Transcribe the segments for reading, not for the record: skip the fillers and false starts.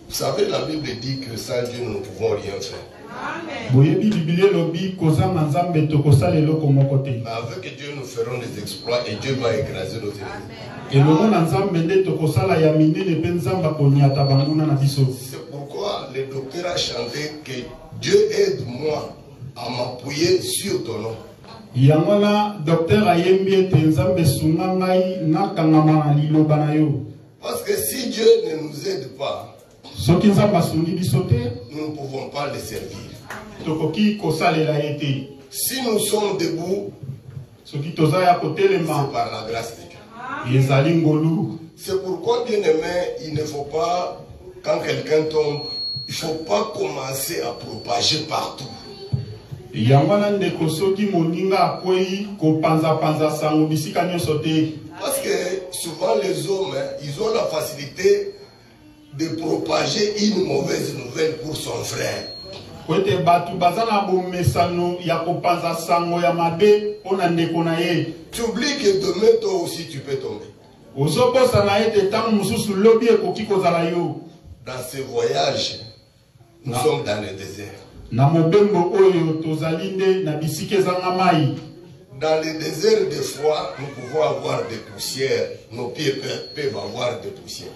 Vous savez, la Bible dit que sans Dieu, nous ne pouvons rien faire. Mais avec Dieu, nous ferons des exploits et Dieu va écraser nos ennemis. C'est pourquoi le docteur a chanté que Dieu aide-moi à m'appuyer sur ton nom. Parce que si Dieu ne nous aide pas, nous ne pouvons pas le servir. Si nous sommes debout, c'est par la grâce de Dieu. C'est pourquoi, bien aimé, il ne faut pas, quand quelqu'un tombe, il ne faut pas commencer à propager partout. Parce que souvent les hommes, ils ont la facilité de propager une mauvaise nouvelle pour son frère. Tu oublies que demain toi aussi tu peux tomber. Dans ce voyage, nous sommes dans le désert. Dans le désert des fois, nous pouvons avoir des poussières. Nos pieds peuvent avoir des poussières.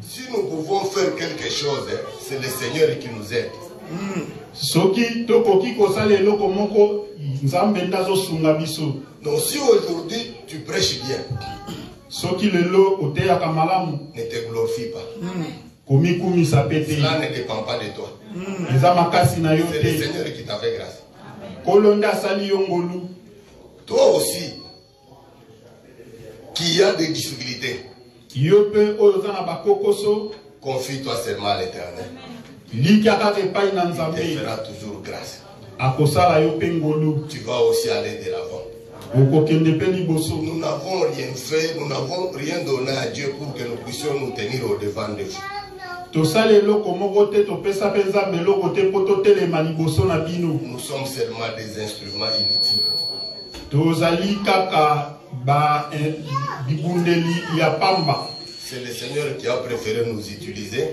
Si nous pouvons faire quelque chose, c'est le Seigneur qui nous aide. Donc si aujourd'hui tu prêches bien, ne te glorifie pas. Cela ne dépend pas de toi. C'est le Seigneur qui t'a fait grâce. Toi aussi, qui a des difficultés, confie-toi seulement à l'Éternel. Il te fera toujours grâce. Tu vas aussi aller de l'avant. Nous n'avons rien fait, nous n'avons rien donné à Dieu pour que nous puissions nous tenir au devant de vous. Nous sommes seulement des instruments inutiles. C'est le Seigneur qui a préféré nous utiliser.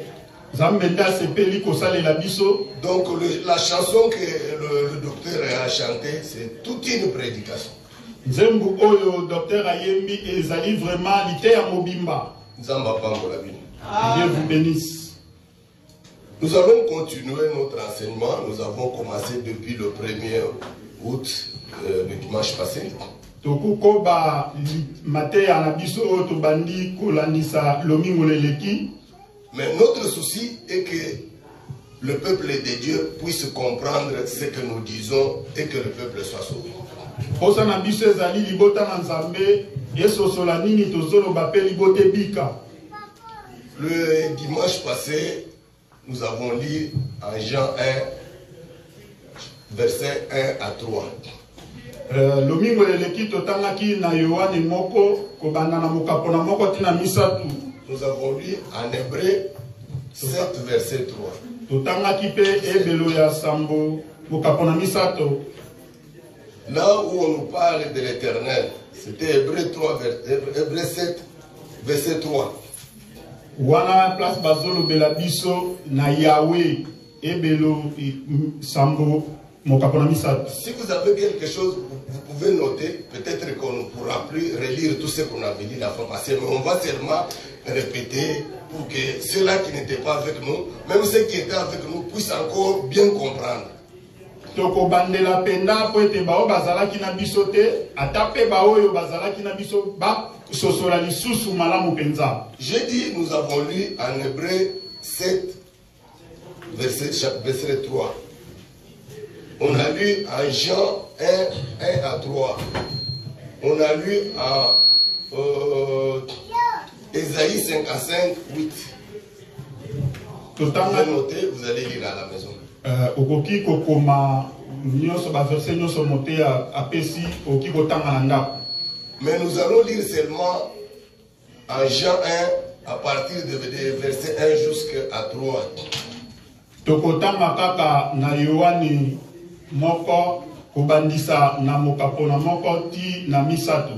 Donc la chanson que le docteur a chantée, c'est toute une prédication. Dieu vous bénisse. Nous allons continuer notre enseignement. Nous avons commencé depuis le 1er août, le dimanche passé. Mais notre souci est que le peuple de Dieu puisse comprendre ce que nous disons et que le peuple soit sauvé. Le dimanche passé, nous avons lu en Jean 1, versets 1 à 3. Nous avons lu en Hébreu 7, verset 3. Là où on nous parle de l'Éternel, c'était Hébreu 7, verset 3. Si vous avez quelque chose, vous pouvez noter. Peut-être qu'on ne pourra plus relire tout ce qu'on avait dit la fois passée, mais on va seulement répéter pour que ceux-là qui n'étaient pas avec nous, même ceux qui étaient avec nous, puissent encore bien comprendre. J'ai dit, nous avons lu en Hébreu 7, verset 3. On a lu en Jean 1 à 3. On a lu en Ésaïe 55, 8. Vous allez noter, vous allez lire à la maison. Mais nous allons lire seulement en Jean 1 à partir de verset 1 jusqu'à 3. kobandisa na mokapona moko ti na misato.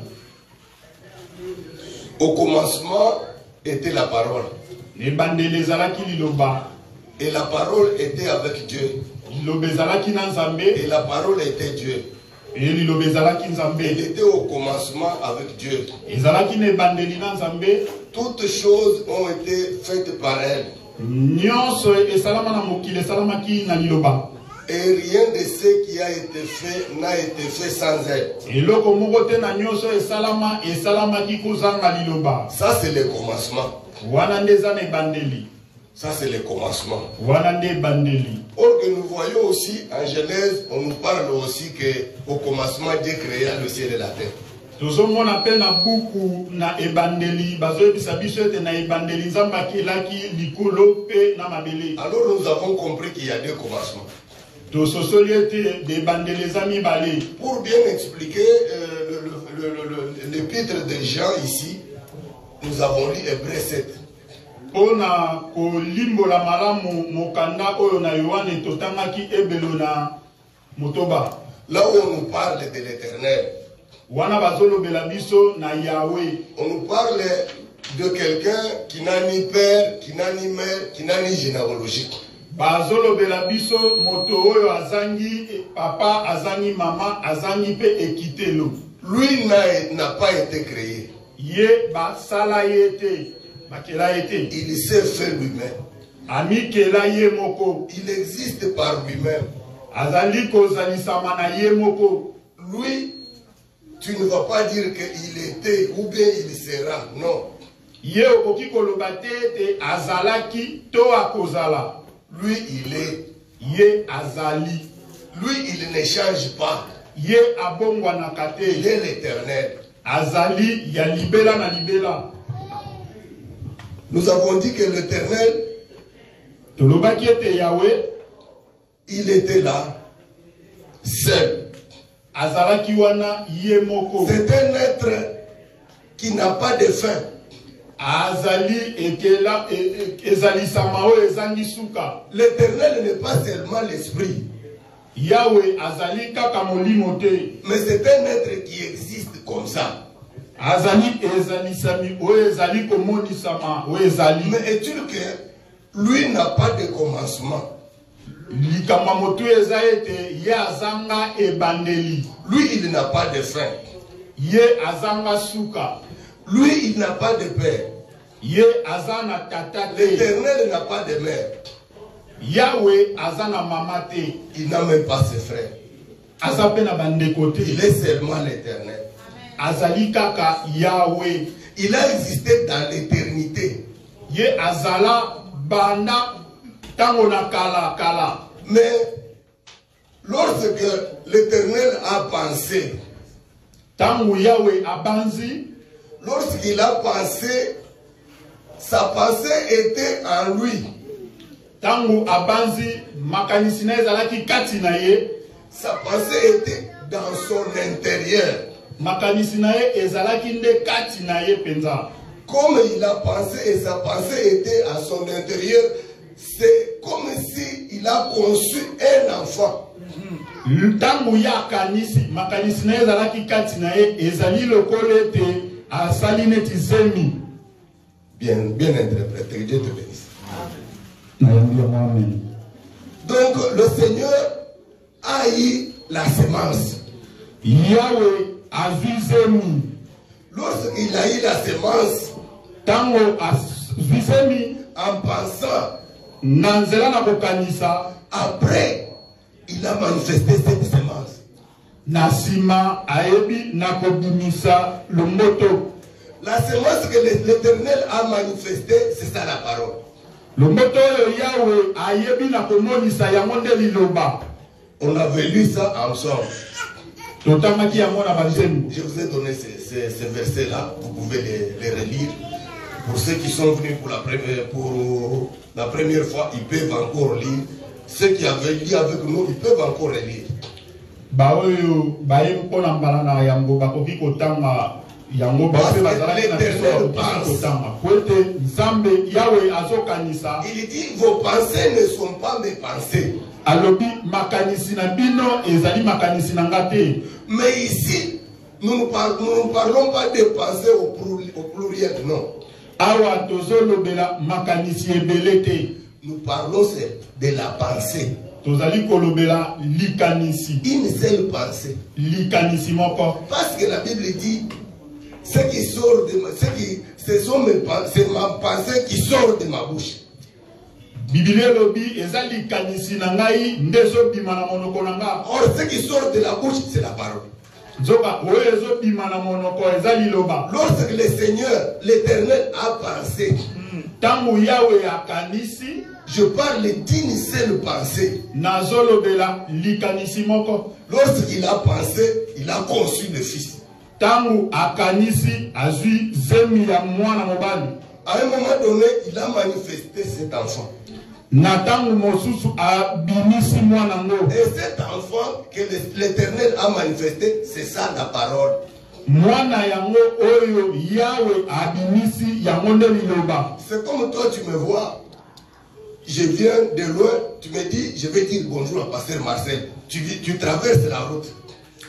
Au commencement était la parole. Et la parole était avec Dieu. Et la parole était Dieu. Il était au commencement avec Dieu. Toutes choses ont été faites par elle. Et rien de ce qui a été fait n'a été fait sans elle. Ça c'est le commencement. Ça c'est le commencement. Or que nous voyons aussi en Genèse, on nous parle aussi que au commencement Dieu créa le ciel et la terre. Alors nous avons compris qu'il y a deux commencements. Pour bien expliquer l'épître de Jean ici, nous avons lu Hébreux 7. Là où on nous parle de l'éternel, on nous parle de quelqu'un qui n'a ni père, qui n'a ni mère, qui n'a ni généalogie. Lui n'a pas été créé. Il s'est fait lui-même. Il existe par lui-même. Lui, tu ne vas pas dire qu'il était ou bien il sera. Non. Lui, il est. Lui, il ne change pas. Il est l'éternel. Nous avons dit que l'éternel, il était là, seul. C'est un être qui n'a pas de fin. L'éternel n'est pas seulement l'esprit. Mais c'est un être qui existe comme ça. Mais est-il que lui n'a pas de commencement? Lui, il n'a pas de fin. Lui, il n'a pas de père. L'éternel n'a pas de mère. Il n'a même pas ses frères. Il est seulement l'éternel. Il a existé dans l'éternité. Mais lorsque l'éternel a pensé, lorsqu'il a pensé, sa pensée était en lui. Sa pensée était dans son intérieur. Comme il a pensé et sa pensée était à son intérieur, c'est comme si il a conçu un enfant. Bien interprété, Dieu te bénisse. Donc le Seigneur a eu la semence. Lorsqu'il a eu la semence, en pensant, après, il a manifesté cette semence. La semence que l'Éternel a manifestée, c'est ça la parole. On avait lu ça ensemble. Je vous ai donné ces versets-là, vous pouvez les relire. Pour ceux qui sont venus pour la première fois, ils peuvent encore lire. Ceux qui avaient lu avec nous, ils peuvent encore relire. Il dit, vos pensées ne sont pas mes pensées. Alobi makanisi na bino ezali makanisi na ngate. Mais ici, nous ne parlons pas de penser au pluriel, non. Awa tozolo bela makanisi ebelete. Nous parlons de la pensée. Tozali kolobela likanisi. Une seule pensée. Likanisi moko. Parce que la Bible dit, ce sont ma pensée qui sort de ma bouche. Biblia lobi ezali kanisi na ngai ndezo bima na monoko na nga. Or ce qui sort de la bouche c'est la parole. Zoba oezo bima na monoko ezali loba. Lorsque le Seigneur l'Éternel a pensé, tangu Yahweh akanisi, je parle d'une seule pensée. Nazolo bela likanisi moko. Lorsqu'il a pensé, il a conçu le Fils. Tangu akanisi azui zemi ya mwana mobali. À un moment donné, il a manifesté cet enfant. Natangu mosusu abimisi mwana ngo. Et cet enfant que l'Éternel a manifesté, c'est ça la parole. Mwana yango oyo Yahweh abimisi yango nde liloba. C'est comme toi tu me vois, je viens de loin, tu me dis, je vais dire bonjour à Pasteur Marcel. Tu traverses la route.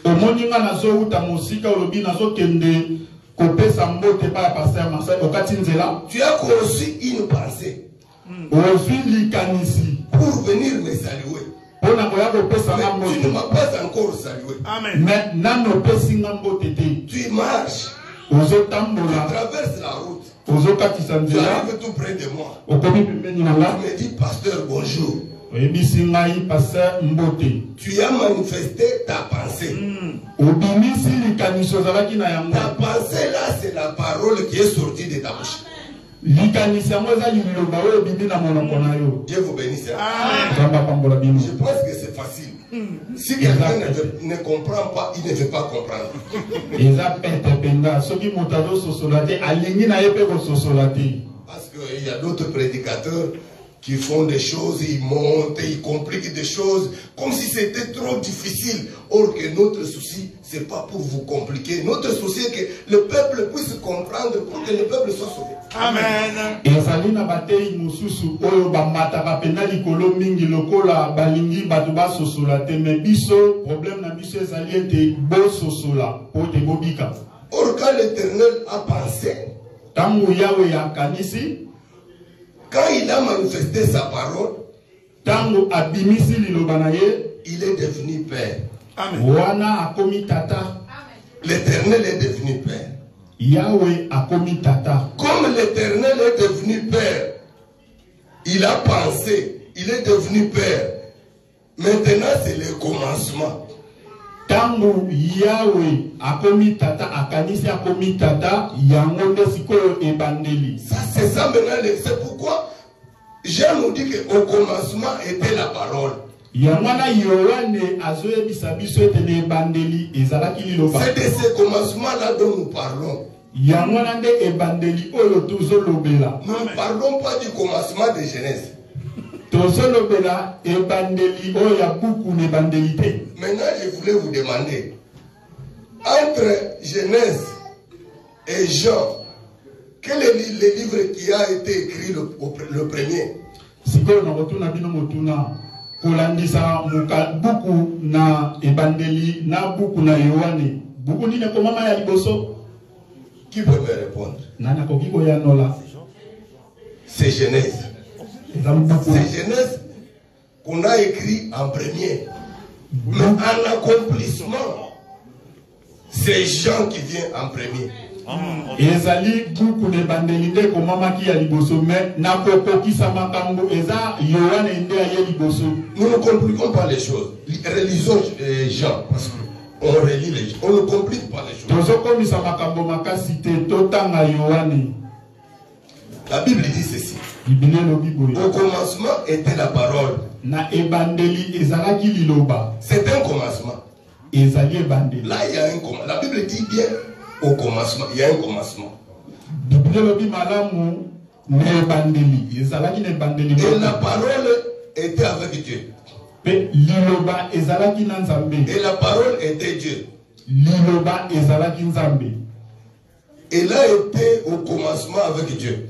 Omoninga nazo uta mosika olobi nazo kende kopesa mbote pa Pasteur Marcel okati nzela. Tu as conçu une pensée. Pour venir me saluer. Mais tu ne m'as pas encore salué. Amen. Tu marches. Tu traverses la route. Tu arrives tout près de moi. Tu me dis, pasteur, bonjour. Tu as manifesté ta pensée. Ta pensée là, c'est la parole qui est sortie de ta bouche. Dieu vous bénisse. Je pense que c'est facile. Si quelqu'un ne comprend pas, il ne veut pas comprendre. Parce qu'il y a d'autres prédicateurs qui font des choses, ils montent, ils compliquent des choses, comme si c'était trop difficile. Or que notre souci, c'est pas pour vous compliquer. Notre souci est que le peuple puisse comprendre pour que le peuple soit sauvé. Amen. Or quand l'Éternel a pensé, quand il a manifesté sa parole, il est devenu Père. L'Éternel est devenu Père. Comme l'Éternel est devenu Père, il a pensé, il est devenu Père. Maintenant, c'est le commencement. Ça, c'est ça maintenant. C'est pourquoi Jean nous dit qu'au commencement était la parole. C'est de ce commencement-là dont nous parlons. Nous ne parlons pas du commencement de Genèse. Maintenant, je voulais vous demander, entre Genèse et Jean, quel est le livre qui a été écrit le premier? Qui peut me répondre? C'est Genèse. C'est Genèse qu'on a écrit en premier. Mais en accomplissement, c'est Jean qui vient en premier. Nous ne compliquons pas les choses. Relisons Jean, parce qu'on relit les choses. On ne complique pas les choses. La Bible dit ceci. Au commencement était la parole. C'est un commencement. Là, il y a un commencement. La Bible dit bien au commencement. Il y a un commencement. Et la parole était avec Dieu. Et la parole était Dieu. Elle a été au commencement avec Dieu.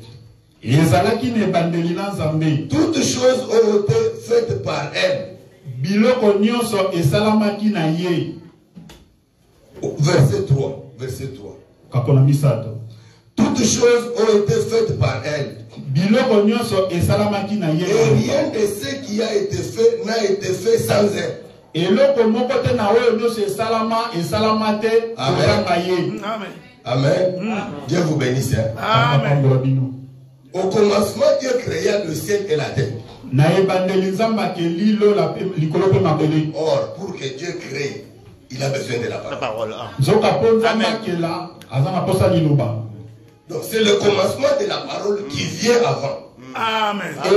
Toutes choses ont été faites par elle. biloko nyonso esalamaki na ye. Verset 3. Verset 3. Kapona misato. Toutes choses ont été faites par elle. Biloko nyonso esalamaki na ye. Et rien de ce qui a été fait n'a été fait sans elle. Eloko moko te na oyo nyonso esalama te kozanga ye. Amen. Amen. Dieu vous bénisse. Amen. Au commencement, Dieu créa le ciel et la terre. Or, pour que Dieu crée, il a besoin de la parole. Donc, c'est le commencement de la parole qui vient avant. Amen. Parce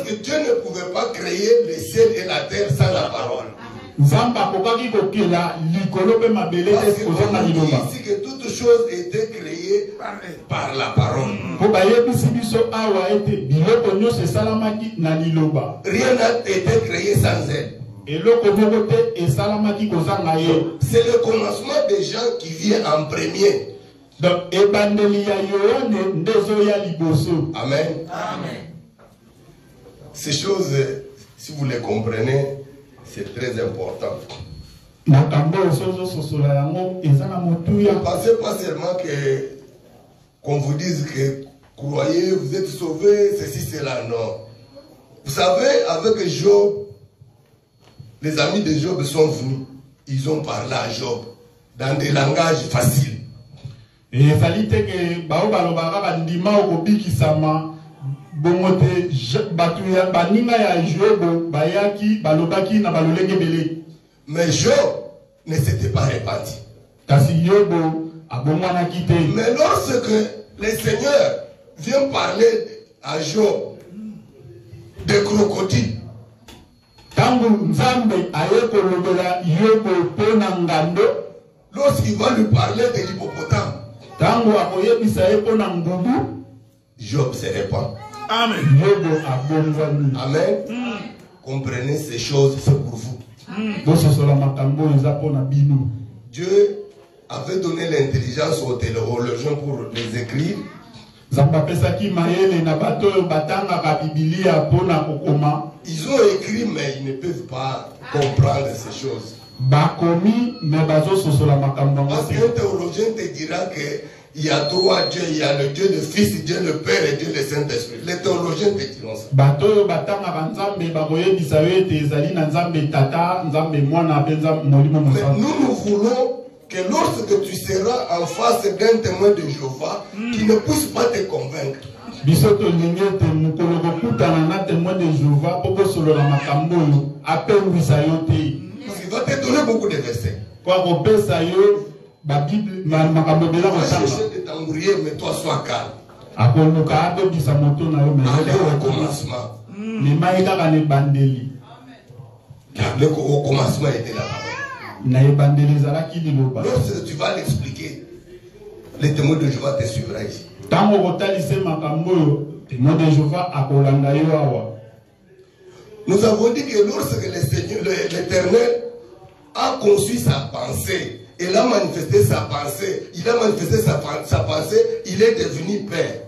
que Dieu ne pouvait pas créer le ciel et la terre sans la parole. Parce ici que toutes choses étaient créées par la parole. Rien n'a été créé sans elle. C'est le commencement des gens qui vient en premier. Amen. Amen. Ces choses, si vous les comprenez, c'est très important. Ne pensez pas seulement qu'on vous dise que croyez, vous êtes sauvés, ceci, cela, non. Vous savez, avec Job, les amis de Job sont venus. Ils ont parlé à Job dans des langages faciles. Et il fallait que mais Job ne s'était pas répandu. Mais lorsque le Seigneur vient parler à Job des crocodiles, lorsqu'il va lui parler de l'hippopotame, Job se répand. Amen. Amen. Comprenez ces choses, c'est pour vous. Dieu avait donné l'intelligence aux théologiens pour les écrire. Ils ont écrit, mais ils ne peuvent pas comprendre ces choses. Parce qu'un théologien te dira qu'il y a trois dieux, il y a le Dieu le Fils, Dieu le Père et Dieu le Saint-Esprit. Les théologiens te diront ça. Mais nous voulons que lorsque tu seras en face d'un témoin de Jéhovah, qui ne puisse pas te convaincre. Il va te donner beaucoup de versets. Va chercher de t'embrouiller, mais toi sois calme. Allez au commencement. Au commencement était là-bas. Lorsque tu vas l'expliquer, les témoins de Jéhovah te suivra ici. Nous avons dit que lorsque le Seigneur, l'Éternel, a conçu sa pensée, il a manifesté sa pensée, il a manifesté sa pensée, il est devenu Père.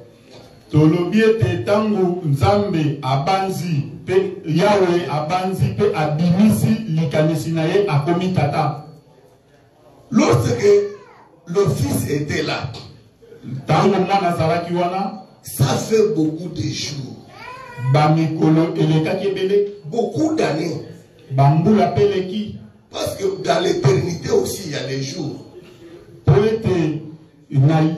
Lorsque le Fils était là, ça fait beaucoup de jours, beaucoup d'années. Parce que dans l'éternité aussi, il y a des jours. Il y a des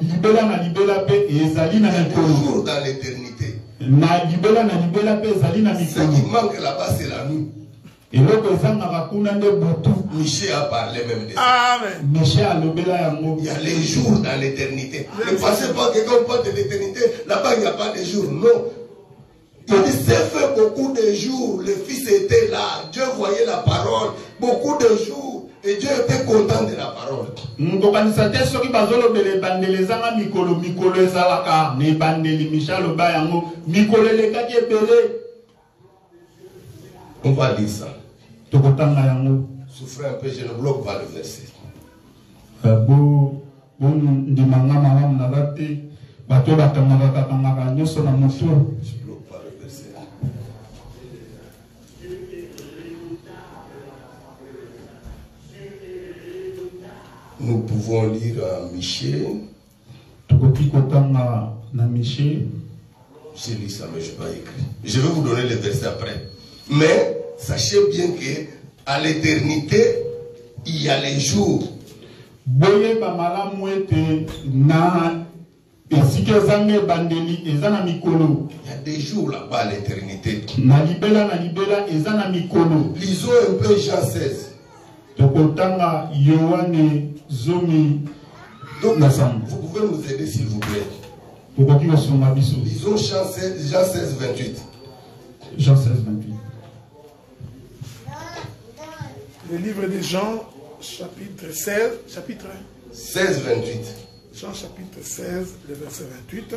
jours dans l'éternité. Ce qui manque là-bas, c'est la nuit. Michel a parlé même de ça. Amen. Il y a les jours dans l'éternité. Ne pensez pas que quand on parle de l'éternité, là-bas il n'y a pas de jours. Non. Il dit, c'est fait beaucoup de jours. Le Fils était là. Dieu voyait la parole. Beaucoup de jours. Et Dieu était content de la parole. On va lire ça. Souffrez un peu, je ne bloque pas le verset. Je bloque pas le verset. Nous pouvons lire à Michée. J'ai lu ça, mais je n'ai pas écrit. Je vais vous donner les versets après. Mais sachez bien que à l'éternité, il y a les jours. Il y a des jours là-bas à l'éternité. Lisons un peu Jean 16. Donc, vous pouvez nous aider s'il vous plaît. Lisons Jean 16, 28. Jean 16, 28. Le livre de Jean, chapitre 16, chapitre 16, 28. Jean, chapitre 16, le verset 28.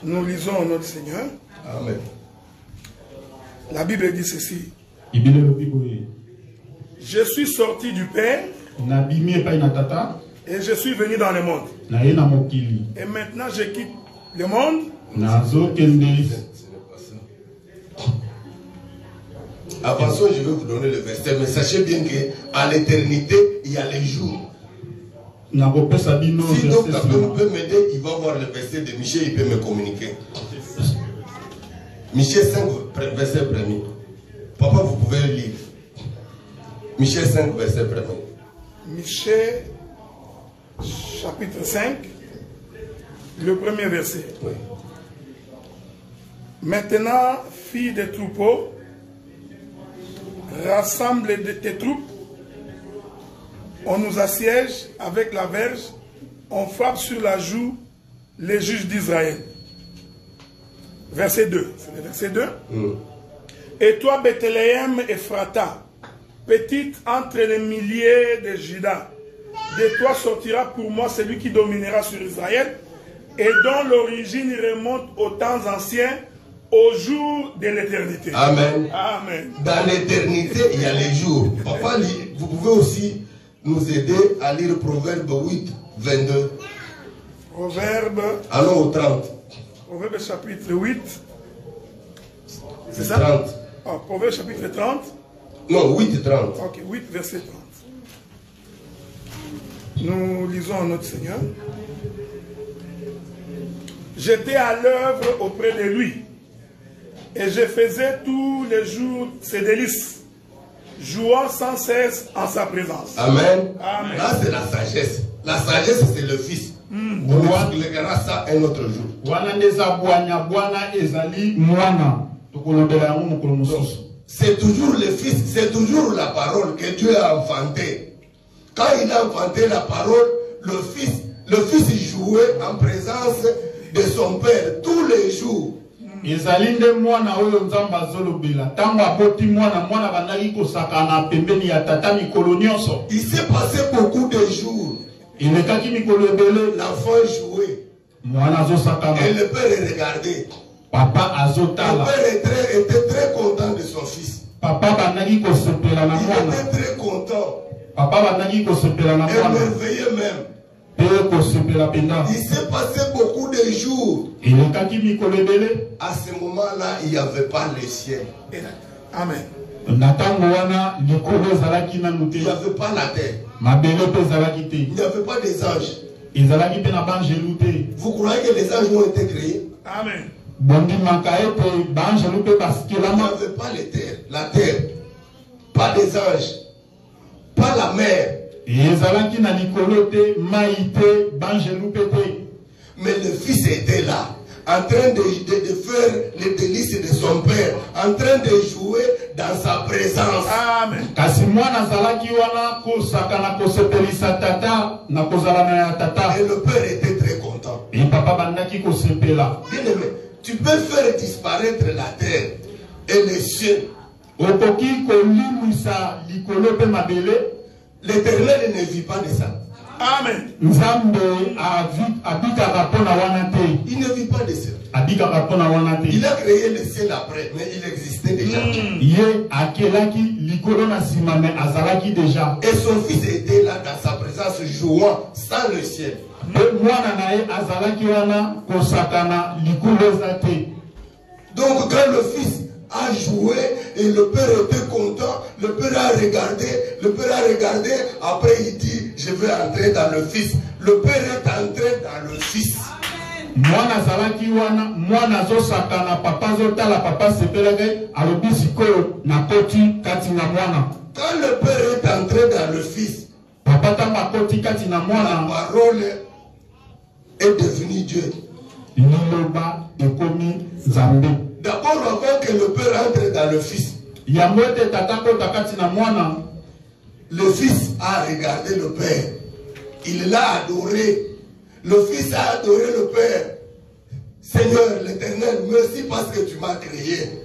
Nous lisons au nom du Seigneur. Amen. La Bible dit ceci. Je suis sorti du Père et je suis venu dans le monde. Et maintenant je quitte le monde. Avançons, je vais vous donner le verset, mais sachez bien qu'à l'éternité, il y a les jours. Si donc quelqu'un peut m'aider, il va voir le verset de Michée, il peut me communiquer. Michée 5, verset 1er. Papa, vous pouvez le lire. Michée 5, verset 1er. Michée, chapitre 5, le premier verset. Oui. Maintenant, fille des troupeaux, rassemble tes troupes, on nous assiège avec la verge, on frappe sur la joue les juges d'Israël. Verset 2. C'est le verset 2. Et toi, Bethléem Ephrata, petite entre les milliers de Juda, de toi sortira pour moi celui qui dominera sur Israël et dont l'origine remonte aux temps anciens, au jour de l'éternité. Amen. Amen. Dans l'éternité, il y a les jours. Papa, vous pouvez aussi nous aider à lire Proverbe 8, 22. Proverbe. Allons au 30. Proverbe chapitre 8. C'est ça? 30. Oh, Proverbe chapitre 30. Non, 8, 30. Ok, 8, verset 30. Nous lisons notre Seigneur. J'étais à l'œuvre auprès de lui. Et je faisais tous les jours ses délices, jouant sans cesse en sa présence. Amen. Amen. Là, c'est la sagesse. La sagesse, c'est le Fils. On expliquera ça un autre jour. C'est toujours le Fils, c'est toujours la parole que Dieu a enfantée. Quand il a enfanté la parole, le Fils jouait en présence de son Père tous les jours. Il s'est passé beaucoup de jours. L'enfant jouait. Et le père regardait. Le père était très content de son fils. Il était très content. Et merveilleux même. Il s'est passé beaucoup de jours. À ce moment-là, il n'y avait pas le ciel. Amen. Il n'y avait pas la terre. Il n'y avait pas des anges. Vous croyez que les anges ont été créés? Amen. Il n'y avait pas la terre. Pas des anges. Pas la mer. Mais le Fils était là, en train de faire les délices de son Père, en train de jouer dans sa présence. Amen. Et le Père était très content. Bien-aimé, tu peux faire disparaître la terre et les cieux. L'Éternel ne vit pas de ça. Amen. Il ne vit pas de ça. Il a créé le ciel après, mais il existait déjà. Et son fils était là dans sa présence, jouant sans le ciel. Donc quand le fils a joué et le père était content. Le père a regardé, après il dit, je vais entrer dans le fils. Le père est entré dans le fils. Mwana zalaki wana, mwana zo sakana, papa zo tala, papa sepelage, alobi sikoyo na koti kati na mwana. Quand le père est entré dans le fils, papa tamba koti kati na mwana, la parole est devenue Dieu. Liloba ekomi Nzambe. D'abord, avant que le père entre dans le fils, Yamwete tatako takati na mwana, le fils a regardé le père. Il l'a adoré. Le fils a adoré le père. Seigneur l'Éternel, merci parce que tu m'as créé.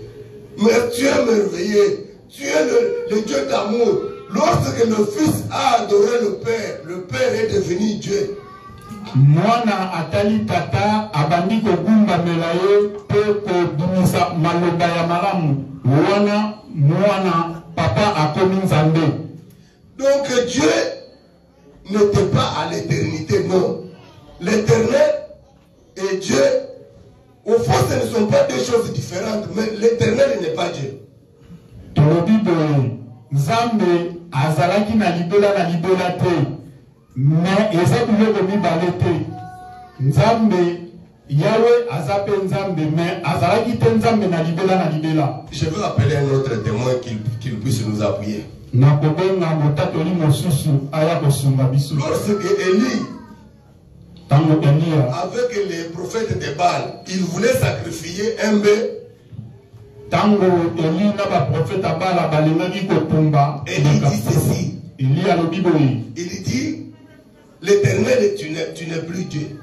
Mais tu es merveilleux. Tu es le Dieu d'amour. Lorsque le fils a adoré le père est devenu Dieu. Mwana atali tata abandi kogumba melaye pe kodumisa maloba ya malamu. Mwana papa akomi Nzambe. Donc Dieu n'était pas à l'éternité, non. L'Éternel et Dieu, au fond, ce ne sont pas deux choses différentes, mais l'Éternel n'est pas Dieu. Tolobi boye, Nzambe azalaki na libola te, mais eza biloko mibale te. Nzambe Yahweh azape Nzambe, mais azalaki te Nzambe na libola. Je veux appeler un autre témoin qu'il puisse nous appuyer. Nakobenga motatoli mosusu aya kosunga biso. Lorsque Élie, avec les prophètes de Baal, il voulait sacrifier un bœuf. Et il dit ceci. Il dit, l'Éternel, tu n'es plus Dieu.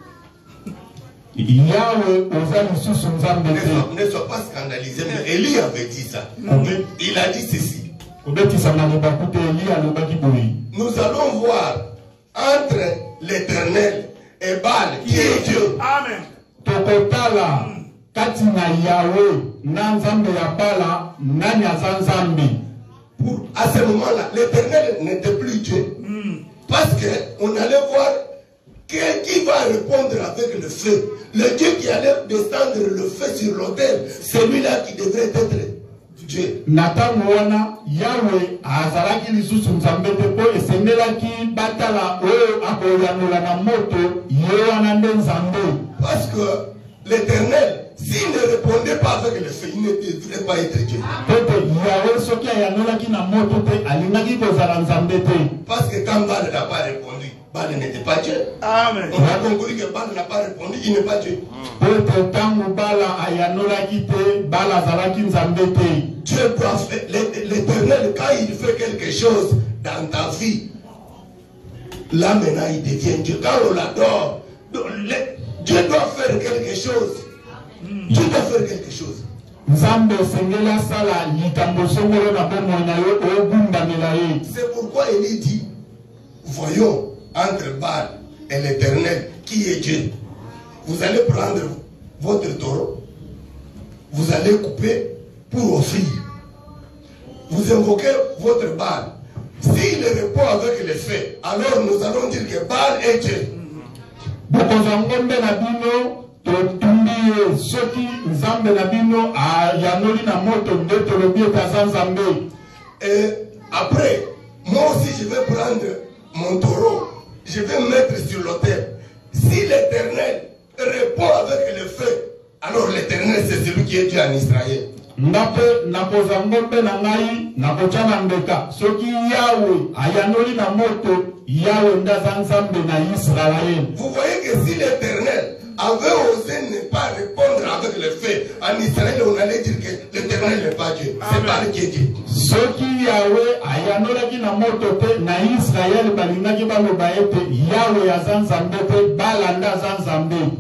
Ne sois pas scandalisé, mais Élie avait dit ça. Il a dit ceci. Nous allons voir entre l'Éternel et Baal qui est Dieu. Amen. Tokotala katina Yahweh nanzambe ya Bala nani azanzambe. À ce moment-là, l'Éternel n'était plus Dieu. Parce qu'on allait voir qui va répondre avec le feu. Le Dieu qui allait descendre le feu sur l'autel, celui-là qui devrait être Dieu. Natango wana Yahweh azalaki lisusu Nzambe te po esengelaki batala oyo akoyanola na moto ye wana nde Nzambe. Parce que l'Éternel, s'il ne répondait pas avec le feu, il ne devrait pas être Dieu. Parce que quand Baal n'a pas répondu, Baal n'était pas Dieu. Amen. On a compris que Baal n'a pas répondu, il n'est pas Dieu. Dieu doit faire, l'Éternel, quand il fait quelque chose dans ta vie, là maintenant il devient Dieu. Quand on l'adore, Dieu doit faire quelque chose. Dieu doit faire quelque chose. C'est pourquoi il dit, voyons entre Baal et l'Éternel qui est Dieu. Vous allez prendre votre taureau, vous allez couper pour offrir. Vous invoquez votre Baal. S'il répond avec les faits, alors nous allons dire que Baal est Dieu. Et après, moi aussi je vais prendre mon taureau, je vais mettre sur l'autel. Si l'Éternel répond avec le feu, alors l'Éternel c'est celui qui est Dieu en Israël. Vous voyez que si l'Éternel avait osé ne pas répondre avec le feu, en Israël on allait dire que l'Éternel n'est pas Dieu, c'est pas le qui est Dieu.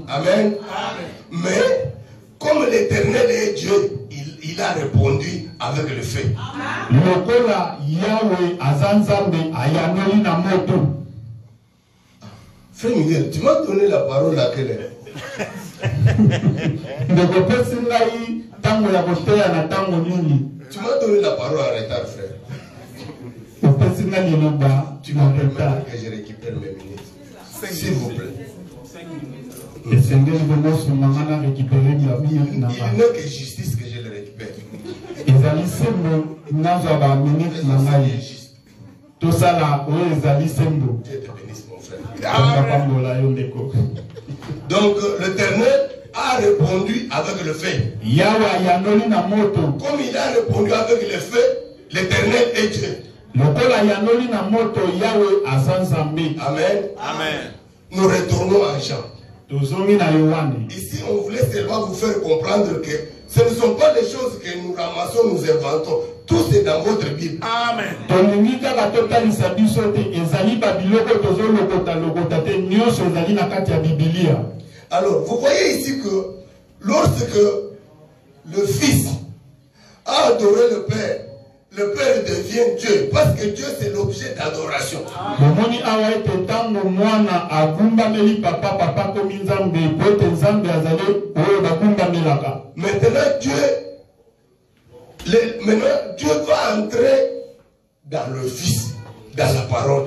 Amen. Mais comme l'Éternel est Dieu, il a répondu avec le feu. Frère Miguel, tu m'as donné la parole à quelle heure? Tu m'as donné la parole en retard, frère. Tu m'as permis que je récupère mes minutes. S'il vous plaît. Il n'est que justice que je le récupère. ezali sembo nazo ba minute na ngai to sala o ezali sembo. Dieu te bénisse mon frère. Donc l'Éternel a répondu avec le fait. Comme il a répondu avec le fait, l'Éternel est Dieu. Amen. Amen. Nous retournons à Jean. Ici, on voulait seulement vous faire comprendre que ce ne sont pas des choses que nous ramassons, nous inventons. Tout est dans votre Bible. Amen. Alors, vous voyez ici que lorsque le Fils a adoré le Père devient Dieu. Parce que Dieu, c'est l'objet d'adoration. Maintenant, Dieu va entrer dans le Fils, dans la parole.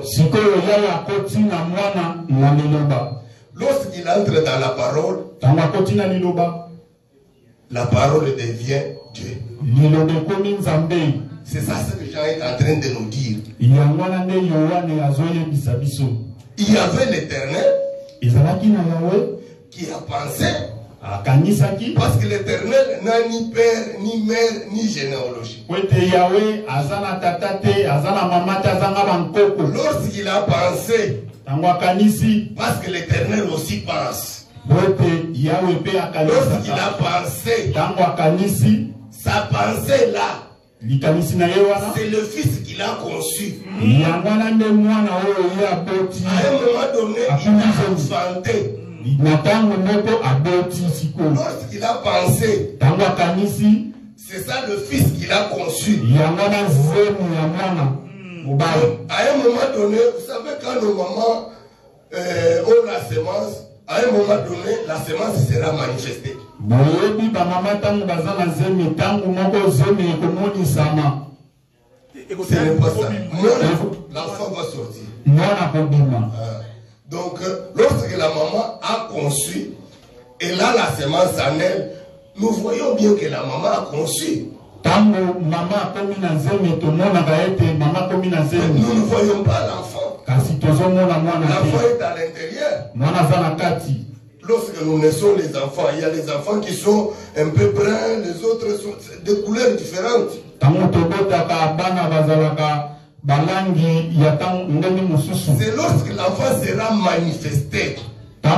Lorsqu'il entre dans la parole devient Dieu. C'est ça ce que Jean est en train de nous dire. Il y avait l'Éternel qui a pensé, parce que l'Éternel n'a ni père, ni mère, ni généalogie. Lorsqu'il a pensé, parce que l'Éternel aussi pense. Lorsqu'il a pensé, sa pensée là, c'est le Fils qu'il a conçu. À un moment donné, il a enfanté. Lorsqu'il a pensé, c'est ça le Fils qu'il a conçu. À un moment donné, vous savez, quand nos mamans ont la semence, à un moment donné, la semence sera manifestée. Ce n'est pas ça. L'enfant va sortir. Donc, lorsque la maman a conçu, et là la semence en elle, nous voyons bien que la maman a conçu. Nous ne voyons pas l'enfant. L'enfant est à l'intérieur. Lorsque nous naissons les enfants, il y a les enfants qui sont un peu bruns, les autres sont de couleurs différentes. C'est lorsque l'enfant sera manifesté et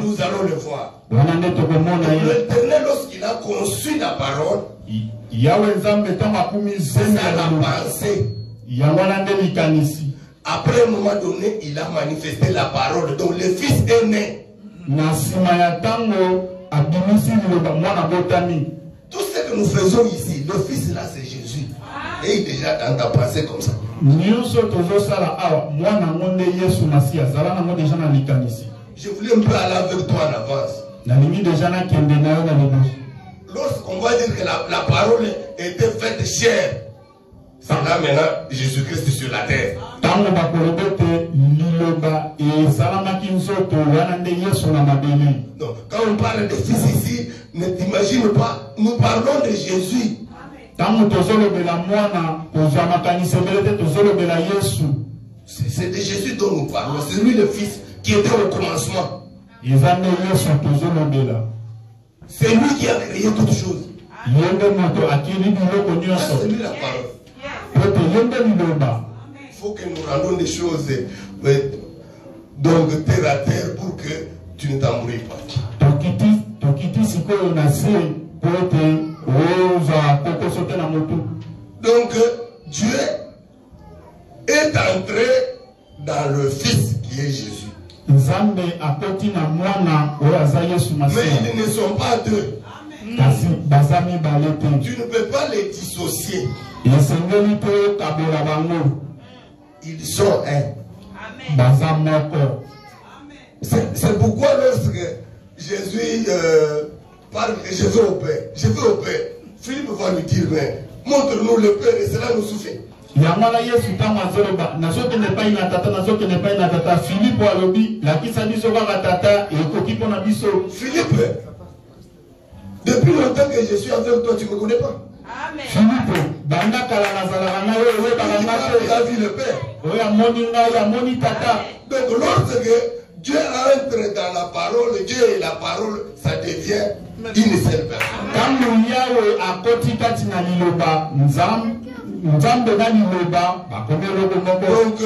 nous allons le voir. L'Éternel, lorsqu'il a conçu la parole, c'est à la pensée. Après un moment donné, il a manifesté la parole. Donc le Fils est né. Tout ce que nous faisons ici, le Fils là, c'est Jésus. Et il est déjà dans ta pensée comme ça. Je voulais un peu aller avec toi en avance. Lorsqu'on va dire que la parole était faite chair, c'est là maintenant Jésus-Christ sur la terre. Non, quand on parle de Fils ici, ne t'imagine pas, nous parlons de Jésus. C'est de Jésus dont nous parlons. C'est lui le Fils qui était au commencement. C'est lui qui a créé toutes choses. C'est lui la parole. Il faut que nous rendons des choses donc terre à terre pour que tu ne t'embrouilles pas. Donc Dieu est entré dans le Fils qui est Jésus. Mais ils ne sont pas deux. Tu ne peux pas les dissocier. Ils sont un. C'est pourquoi lorsque Jésus parle, je vais au Père, Philippe va lui dire, mais montre-nous le Père et cela nous suffit. Philippe Depuis longtemps que je suis avec toi, tu ne me connais pas. Philippe, il a vu le Père. Donc lorsque Dieu entre dans la parole, Dieu et la parole, ça devient une seule personne. Donc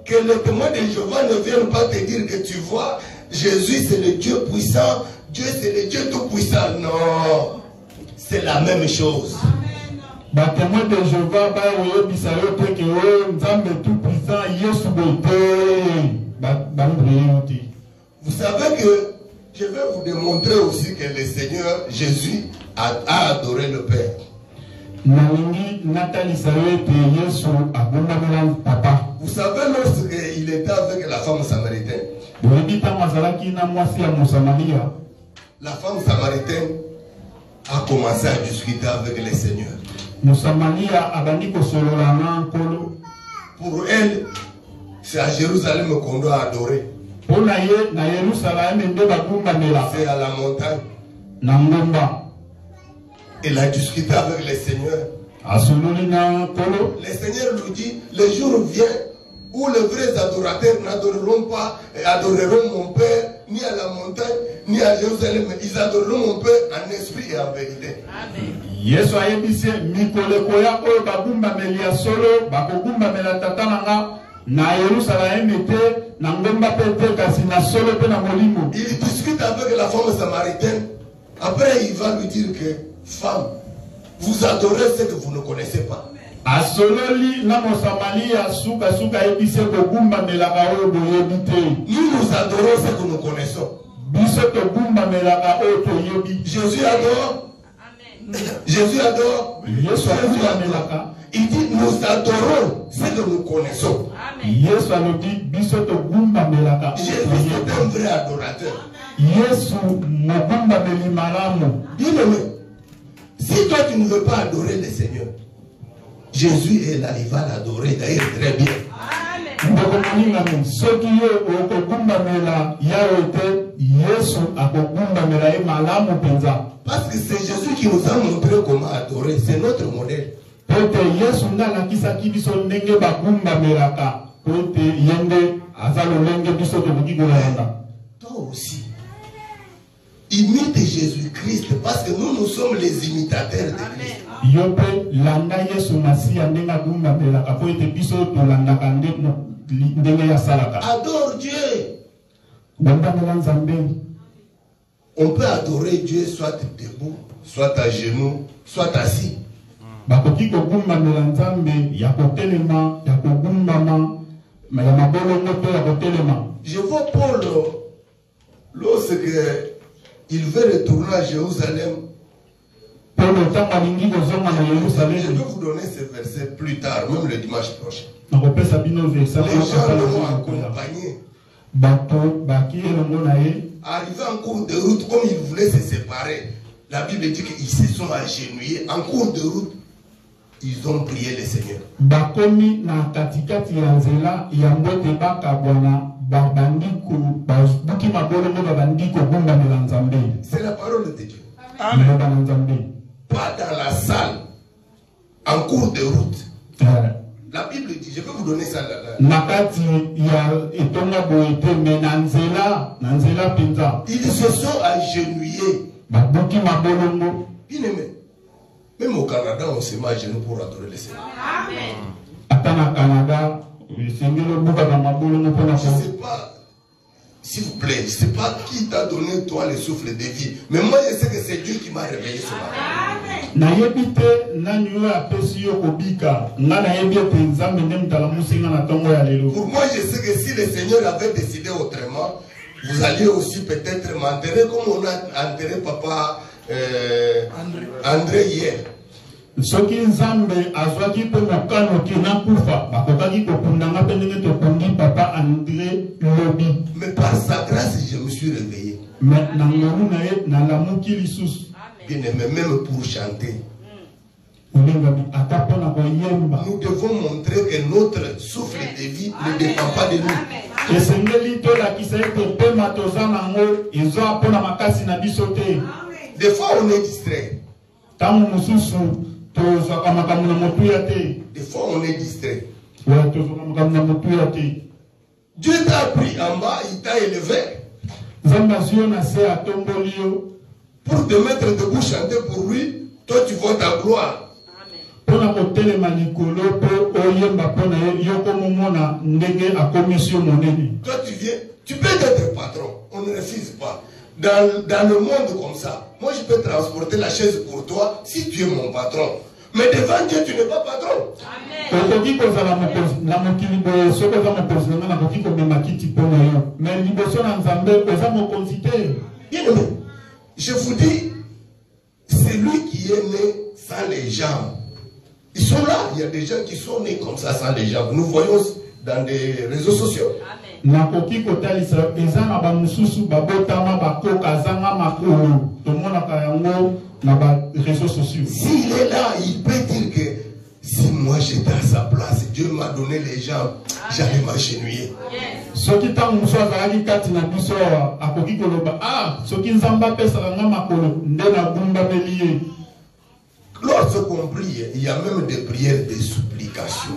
que les témoins de Jéhovah ne viennent pas te dire que tu vois, Jésus c'est le Dieu puissant, Dieu c'est le Dieu tout puissant. Non, c'est la même chose. Les témoins de Jéhovah, vous savez que je vais vous démontrer aussi que le Seigneur Jésus a adoré le Père. Vous savez, lorsqu'il était avec la femme samaritaine, la femme samaritaine a commencé à discuter avec le Seigneur. Pour elle, c'est à Jérusalem qu'on doit adorer. C'est à la montagne. Elle a discuté avec le Seigneur. Le Seigneur lui dit, le jour vient où les vrais adorateurs n'adoreront pas et adoreront mon Père ni à la montagne ni à Jérusalem. Ils adoreront mon Père en esprit et en vérité. Amen. Il discute avec la femme samaritaine. Après il va lui dire que femme, vous adorez ce que vous ne connaissez pas. Nous adorons ce que nous connaissons. Jésus adore. Jésus adore. Il dit nous adorons ce que nous connaissons. Jésus est un vrai adorateur. Dis-le. Si toi tu ne veux pas adorer le Seigneur, Jésus est là, il va l'adorer d'ailleurs très bien. Parce que c'est Jésus qui nous a montré comment adorer, c'est notre modèle. Toi aussi, imite Jésus-Christ parce que nous sommes les imitateurs de Christ. Adore Dieu. On peut adorer Dieu soit debout, soit à genoux, soit assis. Je vois Paul lorsque il veut retourner à Jérusalem. Je vais vous donner ce verset plus tard, même le dimanche prochain. Les gens l'ont accompagné. Arrivé en cours de route, comme ils voulaient se séparer, la Bible dit qu'ils se sont agenouillés. En cours de route, ils ont prié le Seigneur. C'est la parole de Dieu. Amen. Pas dans la salle, en cours de route. La Bible dit, je vais vous donner ça là. Ils se sont agenouillés. Bien aimé. Même au Canada, on se met à genoux pour adorer le Seigneur. Je ne sais pas, s'il vous plaît, je ne sais pas qui t'a donné toi le souffle de vie. Mais moi, je sais que c'est Dieu qui m'a réveillé ce matin. Pour moi, je sais que si le Seigneur avait décidé autrement, vous alliez aussi peut-être m'enterrer comme on a enterré papa André hier. Mais par sa grâce, je me suis réveillé. Bien aimé, même pour chanter. Nous devons montrer que notre souffle de vie ne dépend pas de nous. Des fois, on est distrait. Des fois, on est distrait. Dieu t'a pris en bas, il t'a élevé. Pour te mettre debout, chanter pour lui, toi tu vois ta gloire. Toi tu viens, tu peux être patron, on ne refuse pas. Dans le monde comme ça, moi je peux transporter la chaise pour toi si tu es mon patron. Mais devant Dieu, tu n'es pas patron. Bien aimé, je vous dis, c'est lui qui est né sans les jambes. Ils sont là, il y a des gens qui sont nés comme ça sans les jambes. Nous voyons dans des réseaux sociaux. S'il est là, il peut dire que si moi j'étais à sa place, Dieu m'a donné les jambes, j'allais m'agenouiller. Lorsqu'on prie, il y a même des prières de supplication.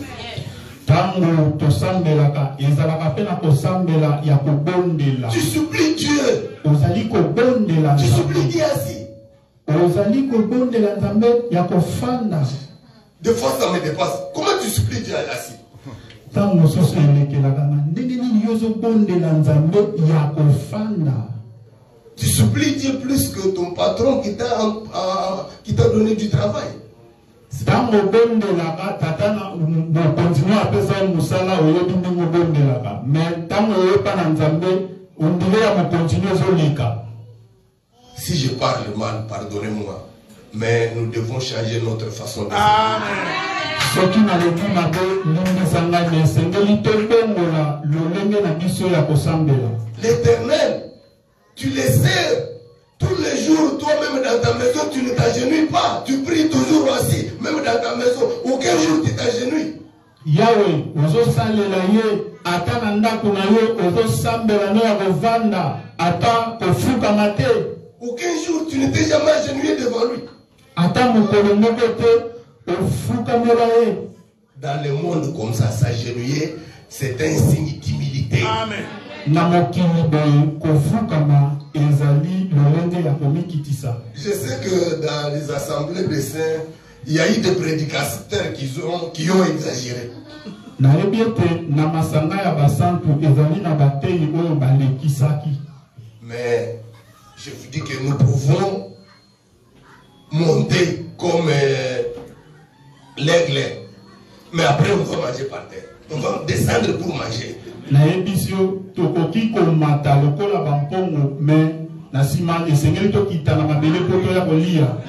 Tu supplies Dieu. Tu supplies Dieu assis. Des fois ça me dépasse. Comment tu supplies Dieu assis? Tu supplies Dieu plus que ton patron qui t'a donné du travail. Si je parle mal, pardonnez-moi. Mais nous devons changer notre façon de faire. L'Éternel, tu le sais. Tous les jours, toi-même dans ta maison, tu ne t'agenouilles pas. Tu pries toujours assis. Même dans ta maison, aucun jour tu t'agenouilles. Yahweh, aucun jour tu ne t'es jamais agenouillé devant lui. Dans le monde comme ça, s'agenouiller, c'est un signe d'humilité. Amen. Je sais que dans les assemblées des saints, il y a eu des prédicateurs qui ont exagéré. Mais je vous dis que nous pouvons monter comme l'aigle. Mais après, on va manger par terre. On va descendre pour manger.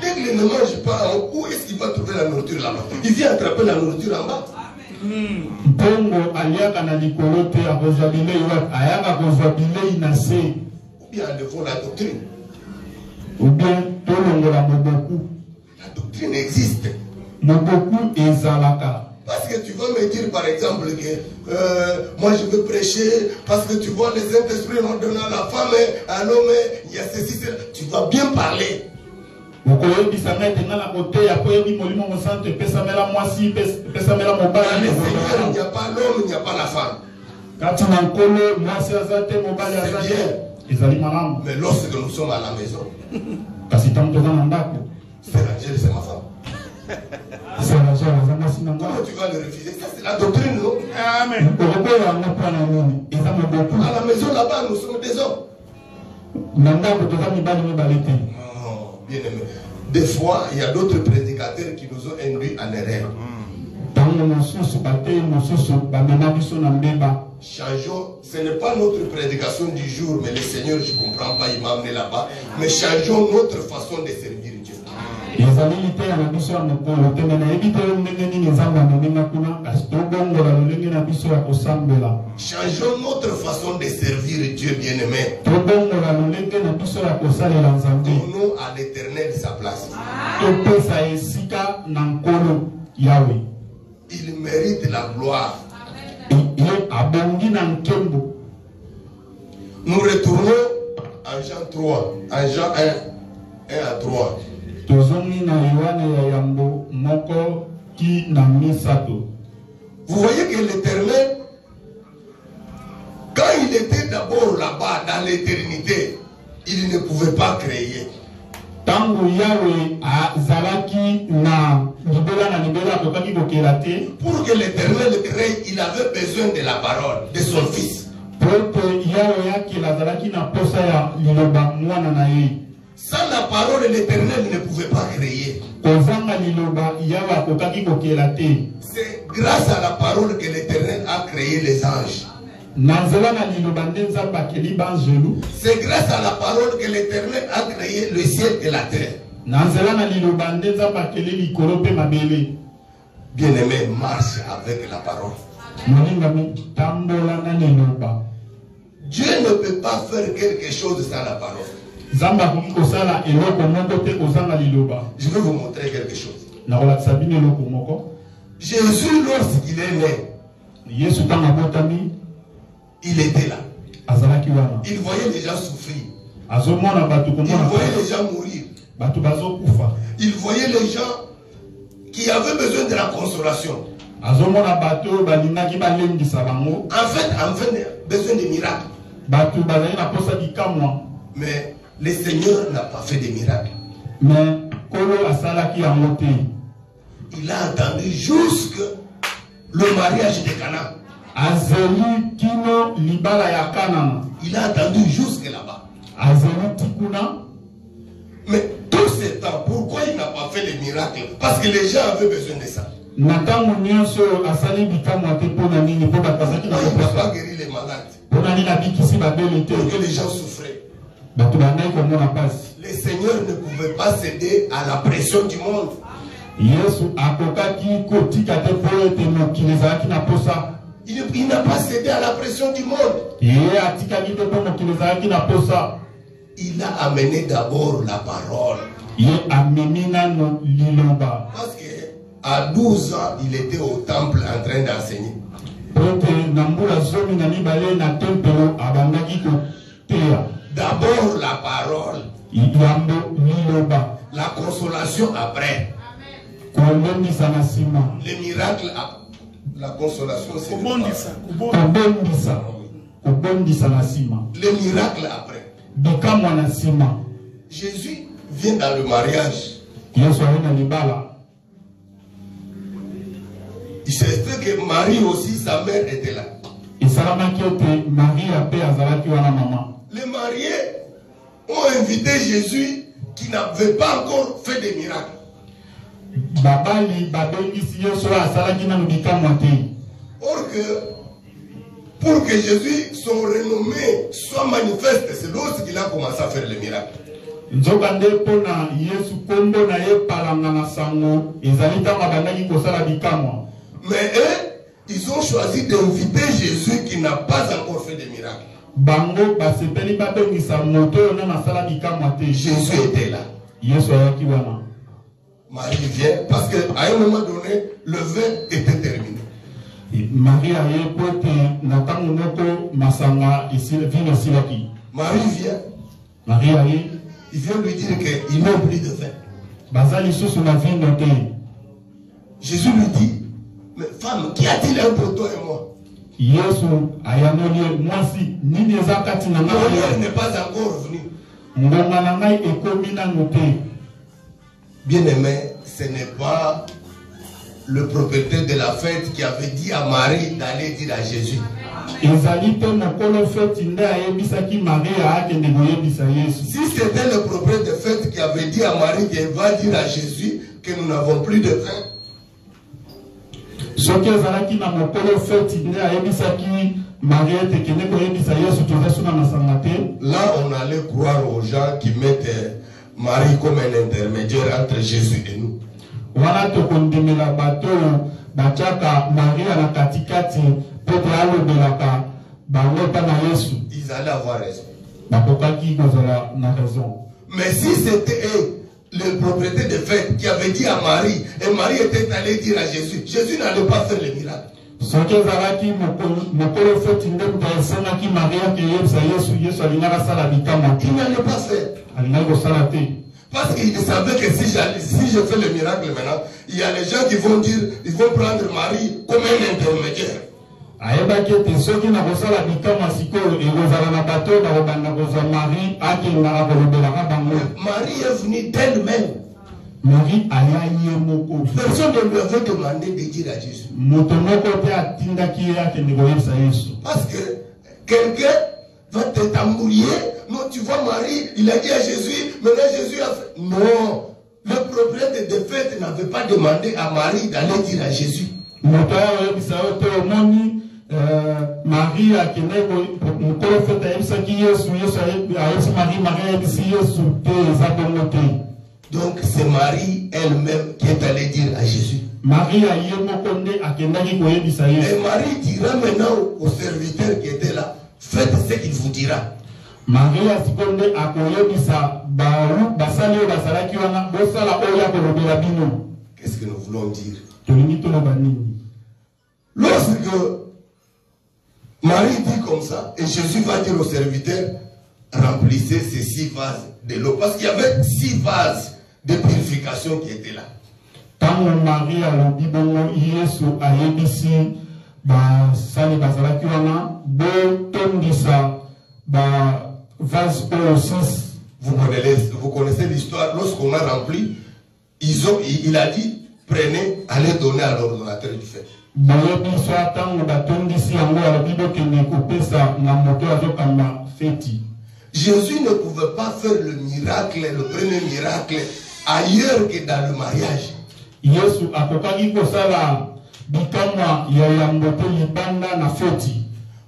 L'aigle ne mange pas. Où est-ce qu'il va trouver la nourriture là-bas? Il vient attraper la nourriture en bas. Ou bien devant la doctrine. La doctrine existe. Parce que tu vas me dire par exemple que moi je veux prêcher parce que tu vois les Saint-Esprit ont donné à la femme, à l'homme, il y a ceci, cela. Tu vas bien parler. Dans le Seigneur, il n'y a pas l'homme, il n'y a pas la femme. Mais lorsque nous sommes à la maison, c'est Angèle, c'est ma femme. Comment tu vas le refuser? Ça c'est la doctrine, non? Amen. À la maison là-bas, nous sommes des hommes. Non, bien aimé. Des fois, il y a d'autres prédicateurs qui nous ont induits en erreur. Changeons, ce n'est pas notre prédication du jour, mais le Seigneur, je ne comprends pas, il m'a amené là-bas. Mais changeons notre façon de servir Dieu. Changeons notre façon de servir Dieu bien-aimé. Donnons à l'Éternel sa place. Il mérite la gloire. Nous retournons en Jean 3, en Jean 1. 1 à 3. Vous voyez que l'Éternel, quand il était d'abord là-bas dans l'éternité, il ne pouvait pas créer. Tango Yahweh azalaki na libela na libela tokaki kokelate. Pour que l'Éternel crée, il avait besoin de la parole de son fils. Pour que Yahweh akela azalaki na posa ya liloba mwana na ye. Sans la parole, l'Éternel ne pouvait pas créer. Kozanga liloba Yahweh akokaki kokelate. C'est grâce à la parole que l'Éternel a créé les anges. C'est grâce à la parole que l'Éternel a créé le ciel et la terre. Bien-aimé, marche avec la parole. Dieu ne peut pas faire quelque chose sans la parole. Je vais vous montrer quelque chose. Jésus, lorsqu'il est né, il était là. Il voyait les gens souffrir. Il voyait les gens mourir. Il voyait les gens qui avaient besoin de la consolation. En fait, besoin de miracles. Mais le Seigneur n'a pas fait de miracles. Il a attendu jusque le mariage de Cana. Il a attendu jusque là-bas. Mais tout ce temps, pourquoi il n'a pas fait les miracles? Parce que les gens avaient besoin de ça. Pourquoi il n'a pas guéri les malades? Pour que les gens souffraient. Le Seigneur ne pouvait pas céder à la pression du monde. Il n'a pas cédé à la pression du monde. Il a amené d'abord la parole. Parce qu'à 12 ans, il était au temple en train d'enseigner. D'abord la parole. La consolation après. Les miracles après. La consolation, c'est le miracle après. Jésus vient dans le mariage. Il s'est fait que Marie aussi, sa mère, était là. Les mariés ont invité Jésus qui n'avait pas encore fait de miracles. Or que pour que Jésus, son renommée, soit manifeste, c'est lorsqu'il a commencé à faire les miracles. Mais eux, ils ont choisi d'inviter Jésus qui n'a pas encore fait de miracles. Jésus était là. Marie vient parce qu'à un moment donné, le vin était terminé. Marie vient. Il vient lui dire qu'il n'a plus de vin. Jésus lui dit, mais femme, qu'y a-t-il entre toi et moi? Mon heure n'est pas encore venu. Bien-aimé, ce n'est pas le propriétaire de la fête qui avait dit à Marie d'aller dire à Jésus. Si c'était le propriétaire de fête qui avait dit à Marie qu'elle va dire à Jésus que nous n'avons plus de vin, là on allait croire aux gens qui mettent Marie comme un intermédiaire entre Jésus et nous. Ils allaient avoir raison. Mais si c'était le propriétaire de fête qui avait dit à Marie, et Marie était allée dire à Jésus, Jésus n'allait pas faire le miracle. Il n'allait pas faire. Parce qu'il savait que si je fais le miracle maintenant, il y a les gens qui vont dire, ils vont prendre Marie comme un intermédiaire. Marie est venue d'elle-même. Personne ne lui avait demandé de dire à Jésus. Parce que quelqu'un va t'embrouiller. Non, tu vois Marie, il a dit à Jésus, maintenant Jésus a fait. Non, le prophète de fait n'avait pas demandé à Marie d'aller dire à Jésus. Marie a donc c'est Marie elle-même qui est allée dire à Jésus. Et Marie dira maintenant au serviteur qui était là, faites ce qu'il vous dira. Qu'est-ce que nous voulons dire? Lorsque Marie dit comme ça, et Jésus va dire au serviteur, remplissez ces 6 vases de l'eau. Parce qu'il y avait 6 vases de purification qui étaient là. Vous connaissez l'histoire. Lorsqu'on a rempli, il a dit, prenez, allez donner à l'ordonnateur du fait. Jésus ne pouvait pas faire le miracle, le premier miracle, ailleurs que dans le mariage.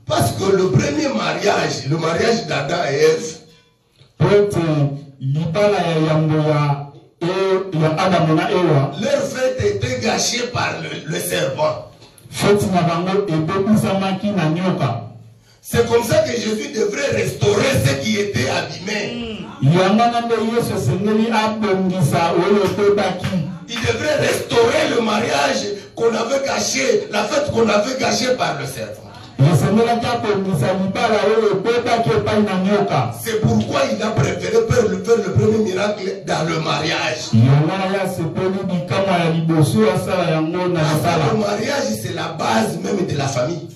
Parce que le premier mariage, le mariage d'Adam et Ève, leur fête était gâchée par le serpent. C'est comme ça que Jésus devrait restaurer ce qui était abîmé. Il devrait restaurer le mariage qu'on avait gâché, la fête qu'on avait gâchée par le serpent. C'est pourquoi il a préféré faire le premier miracle dans le mariage. Le mariage, c'est la base même de la famille.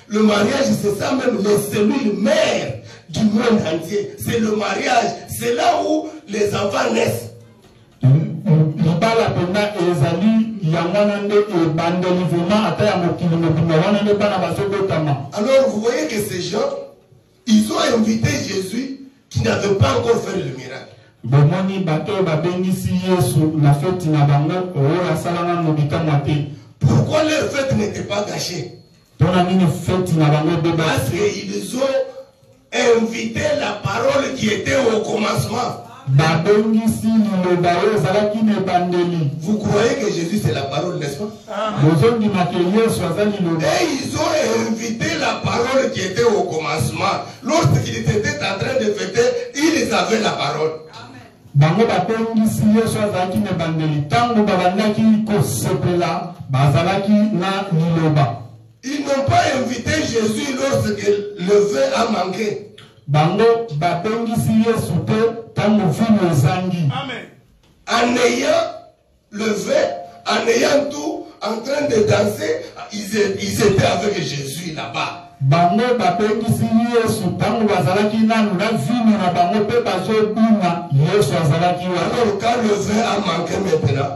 Le mariage, c'est ça même, les cellules mères du monde entier. C'est le mariage, c'est là où les enfants naissent. Alors vous voyez que ces gens, ils ont invité Jésus qui n'avait pas encore fait le miracle. Pourquoi leur fête n'était pas gâchée? Parce qu'ils ont invité la parole qui était au commencement. Vous croyez que Jésus c'est la parole, n'est-ce pas? Et ils ont invité la parole qui était au commencement. Lorsqu'ils étaient en train de fêter, ils avaient la parole. Ils n'ont pas invité Jésus lorsque le vin a manqué. Amen. En ayant le vin, en ayant tout, en train de danser, ils étaient avec Jésus là-bas. Alors quand le vin a manqué maintenant,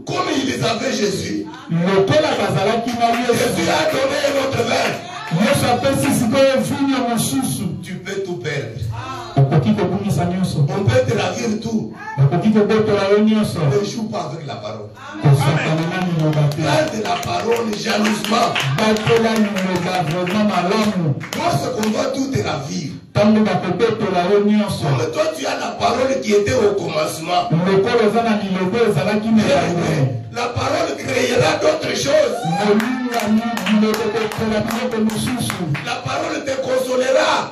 comme ils avaient Jésus, Jésus a donné un autre vin. Tu peux tout perdre. On peut te ravir tout. Ne joue pas avec la parole. Garde la parole jalousement. Lorsqu'on va tout te ravir, comme toi tu as la parole qui était au commencement, la parole créera d'autres choses. La parole te consolera.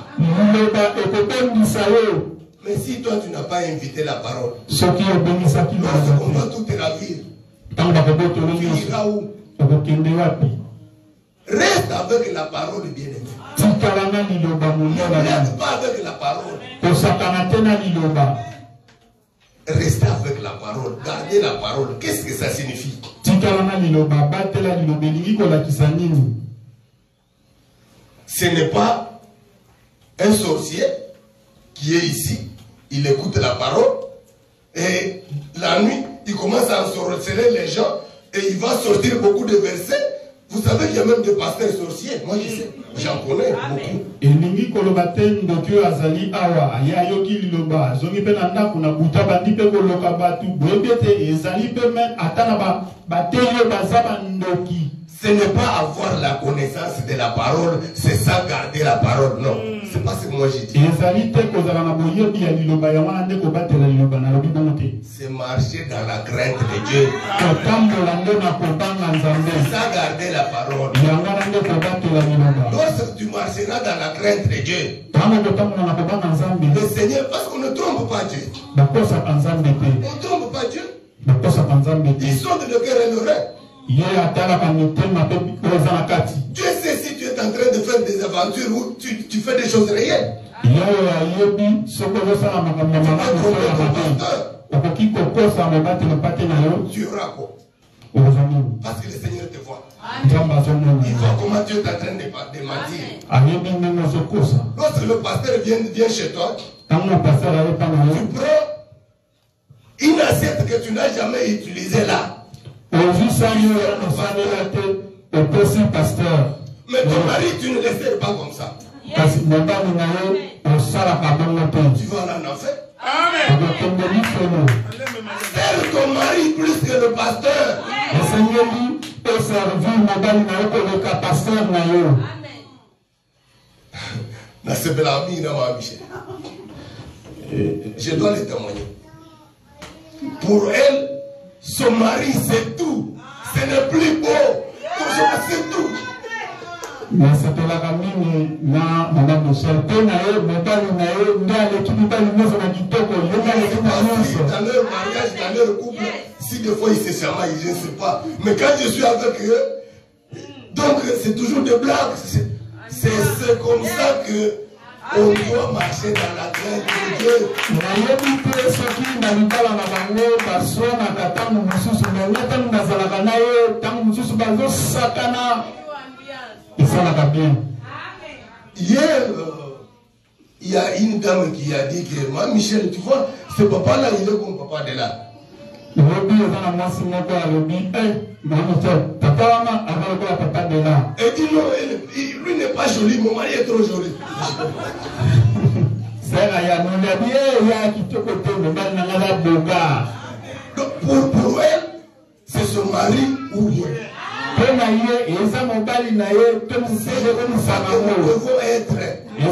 Mais si toi tu n'as pas invité la parole, lorsqu'on va tout te ravir, tu iras où? Reste avec la parole bien-aimée. pas avec la parole. Restez avec la parole. Gardez la parole. Qu'est-ce que ça signifie? Ce n'est pas un sorcier qui est ici. Il écoute la parole. Et la nuit, il commence à ensorceler les gens. Et il va sortir beaucoup de versets. Vous savez qu'il y a même des pasteurs sorciers. Moi, je sais. J'en connais beaucoup. Ce n'est pas avoir la connaissance de la parole, c'est ça garder la parole. Non, c'est pas ce que moi j'ai dit. C'est marcher dans la crainte de Dieu. C'est ça garder la parole. Lorsque tu marcheras dans la crainte de Dieu, le Seigneur, parce qu'on ne trompe pas Dieu. On ne trompe pas Dieu. Ils sont de le cœur et l'oreille. Dieu sait si tu es en train de faire des aventures ou tu fais des choses réelles. Tu auras quoi? Parce que le Seigneur te voit. Il voit comment Dieu est en train de mentir. Lorsque le pasteur vient chez toi, tu prends une assiette que tu n'as jamais utilisée là. Mais ton mari, tu ne le sers pas comme ça. Tu vas en enfer. Sers ton mari plus que le pasteur. Je dois le témoigner. Pour elle, son mari c'est tout. Ce n'est plus beau. C'est tout. Dans leur mariage, dans leur couple, si des fois ils se chamaillent, je ne sais pas. Mais quand je suis avec eux, donc c'est toujours des blagues. C'est comme ça que on doit marcher dans la crainte de Dieu. Hier, il y a une dame qui a dit que moi, Michel, tu vois, ce papa-là, il est comme papa de là. Elle dit non, lui n'est pas joli, mon mari est trop joli. Donc pour elle, c'est son mari ou rien. Nous devons être. Je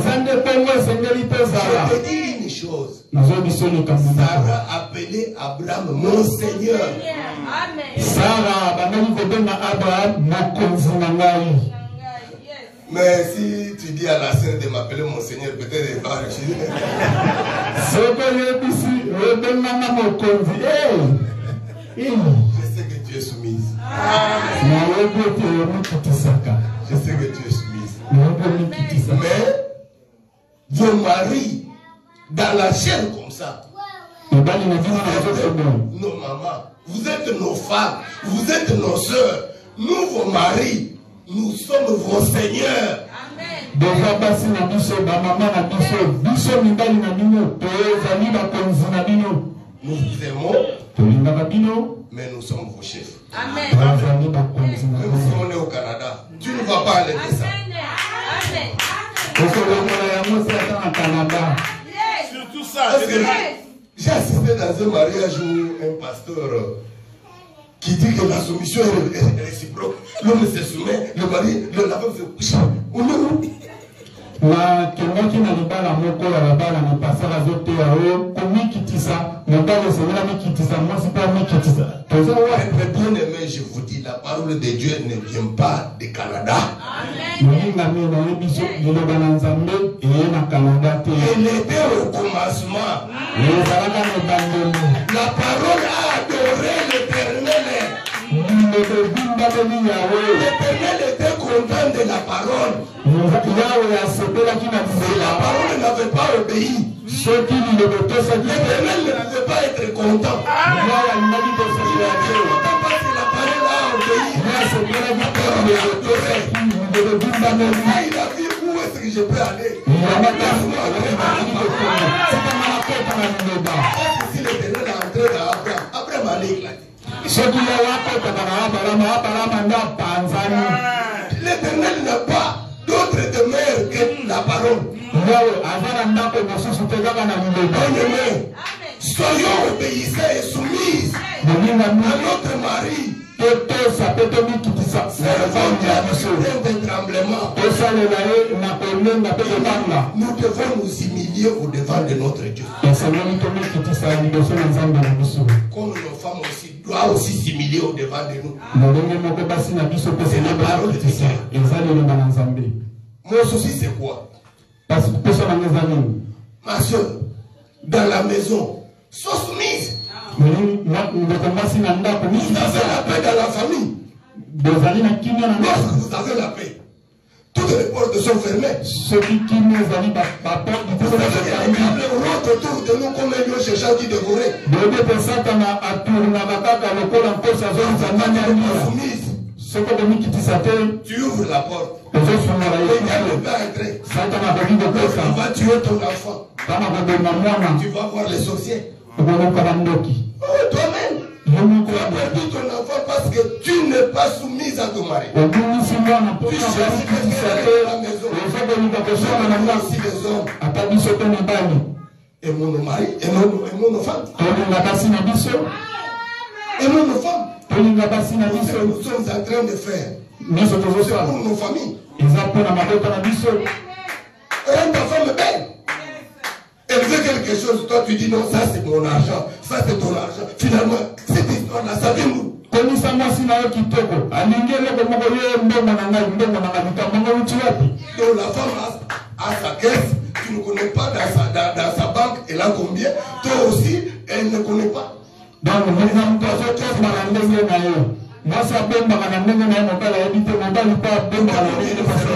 te dis une chose. Sarah appelait Abraham mon Seigneur. Mais si tu dis à la sœur de m'appeler mon Seigneur, peut-être elle va refuser. Je sais que tu es soumise. Je sais que tu es soumise. Mais vos maris, dans la chair comme ça, nos mamans, vous êtes nos femmes, vous êtes nos soeurs, nous vos maris, nous sommes vos seigneurs. Nous vous aimons, mais nous sommes vos chefs. Amen. Même si on est au Canada, tu ne vas pas aller ça. Surtout ça. J'ai assisté dans un mariage où un pasteur qui dit que la soumission est réciproque. L'homme se soumet, le mari, la femme se couche. On est où? Mais bien aimé, je vous dis, la parole de Dieu ne vient pas du Canada. Elle était au commencement. La parole a adoré l'Éternel. L'Éternel était content de la parole. La parole n'avait pas obéi. L'Éternel ne pouvait pas être content. Il était content parce que la parole a obéi. Il a vu où est-ce que je peux aller. Si l'Éternel est entré dans Abraham, Abraham allait éclater. L'Éternel n'a pas d'autre demeure que la parole. Soyons obéissants et soumis à notre mari. Nous devons nous humilier au-devant de notre Dieu. Comme nos femmes aussi doivent aussi s'humilier au-devant de nous. C'est la parole de Dieu. Mon souci c'est quoi? Ma soeur, dans la maison, sois soumise. Vous avez la paix dans la famille. Lorsque vous avez la paix, toutes les portes sont fermées. Vous avez des roues autour de nous comme un lion cherchant qui dévorait. Tu ouvres la porte. Et il ne peut entrer. On va tuer ton enfant. Tu vas voir les sorciers. Toi-même, tu as perdu ton enfant parce que tu n'es pas soumise à ton mari. Tu cherches quelqu'un à la maison. Aussi les hommes. Et mon mari, et mon femme. Et mon femme. Nous sommes en train de faire. C'est pour nos familles. Et ta femme est belle. Elle veut quelque chose, toi tu dis non, ça c'est mon argent, ça c'est ton argent. Finalement, cette histoire-là, ça vient nous. Donc la femme a sa caisse, tu ne connais pas dans sa banque, elle a combien. Toi aussi, elle ne connaît pas. Donc,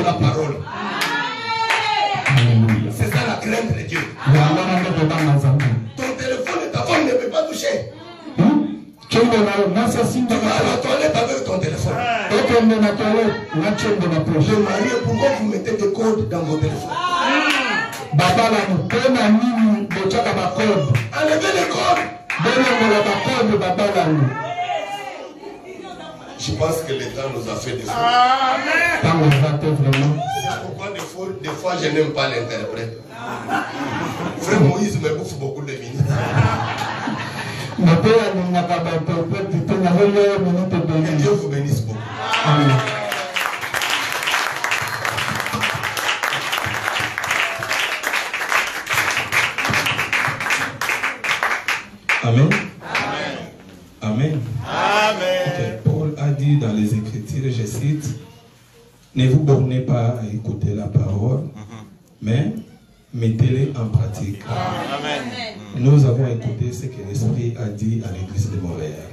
la parole. C'est ça la crainte de Dieu. Ton téléphone et ta femme ne peut pas toucher. Tu vas à la toilette avec ton téléphone. Le mari, pourquoi vous mettez des codes dans vos téléphones? Enlevez les codes. Je pense que l'État nous a fait des fautes. C'est pourquoi des fois je n'aime pas l'interprète. Frère Moïse me bouffe beaucoup de minutes. Que Dieu vous bénisse beaucoup. Amen. Amen. Amen. Amen. Okay. Paul a dit dans les Écritures, je cite, ne vous bornez pas à écouter la parole, mais mettez-les en pratique. Amen. Nous avons écouté ce que l'Esprit a dit à l'Église de Montréal.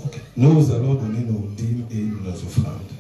Okay. Nous allons donner nos dîmes et nos offrandes.